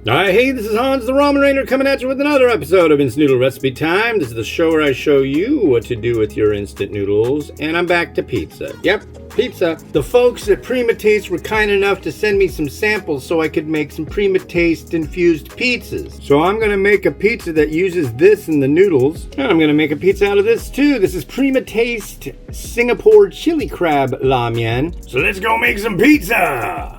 Alright, hey, this is Hans the Ramen Rainer coming at you with another episode of Instant Noodle Recipe Time. This is the show where I show you what to do with your instant noodles, and I'm back to pizza. Yep, pizza. The folks at Prima Taste were kind enough to send me some samples so I could make some Prima Taste infused pizzas. So I'm going to make a pizza that uses this in the noodles, and I'm going to make a pizza out of this too. This is Prima Taste Singapore Chili Crab La Mian. So let's go make some pizza!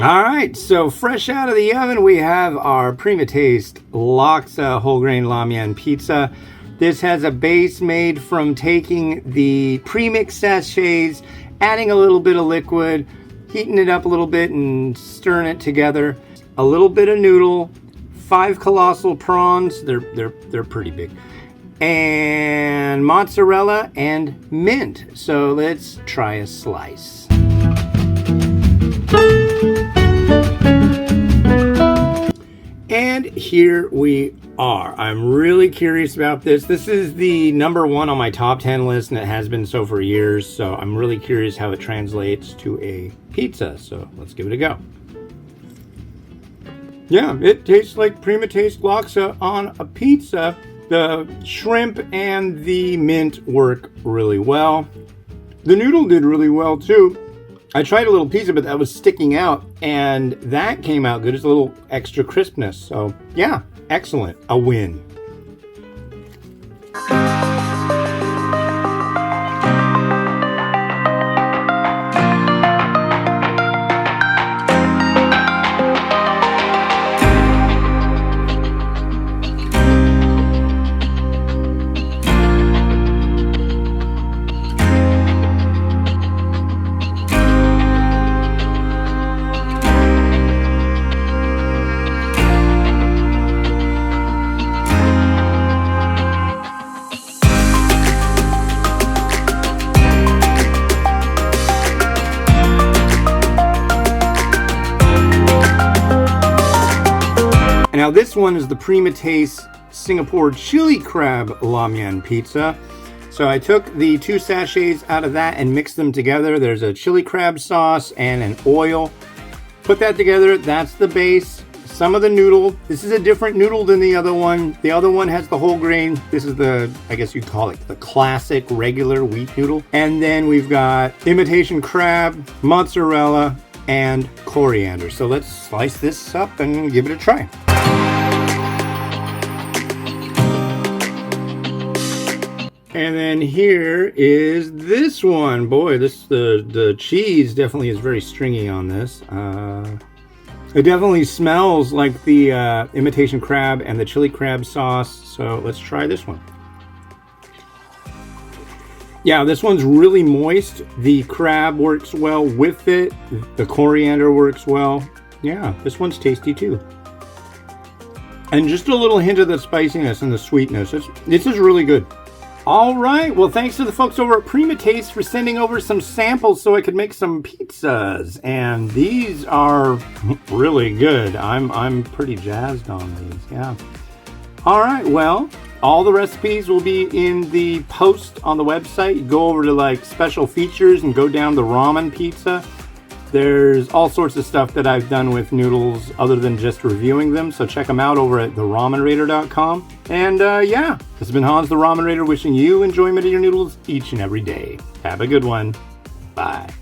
Alright, so fresh out of the oven we have our Prima Taste Laksa whole grain La Mian pizza. This has a base made from taking the premix sachets, adding a little bit of liquid, heating it up a little bit and stirring it together. A little bit of noodle, 5 colossal prawns, they're pretty big, and mozzarella and mint. So let's try a slice. And here we are. I'm really curious about this. This is the #1 on my top 10 list, and it has been so for years. So I'm really curious how it translates to a pizza. So let's give it a go. Yeah, it tastes like Prima Taste Laksa on a pizza. The shrimp and the mint work really well. The noodle did really well too. I tried a little pizza, but that was sticking out, and that came out good. It's a little extra crispness. So, yeah, excellent. A win. Now this one is the Prima Taste Singapore Chili Crab La Mian pizza. So I took the 2 sachets out of that and mixed them together. There's a chili crab sauce and an oil. Put that together, that's the base. Some of the noodle. This is a different noodle than the other one. The other one has the whole grain. This is the, I guess you'd call it the classic regular wheat noodle. And then we've got imitation crab, mozzarella, and coriander. So let's slice this up and give it a try. And then here is this one. Boy, the cheese definitely is very stringy on this. It definitely smells like the imitation crab and the chili crab sauce. So let's try this one. Yeah, this one's really moist. The crab works well with it. The coriander works well. Yeah, this one's tasty too. And just a little hint of the spiciness and the sweetness. This is really good. All right, well, thanks to the folks over at Prima Taste for sending over some samples so I could make some pizzas. And these are really good. I'm pretty jazzed on these, yeah. All right, well, all the recipes will be in the post on the website. You go over to like special features and go down the ramen pizza. There's all sorts of stuff that I've done with noodles other than just reviewing them, so check them out over at theramenraider.com. And yeah, this has been Hans the Ramen Raider wishing you enjoyment of your noodles each and every day. Have a good one. Bye.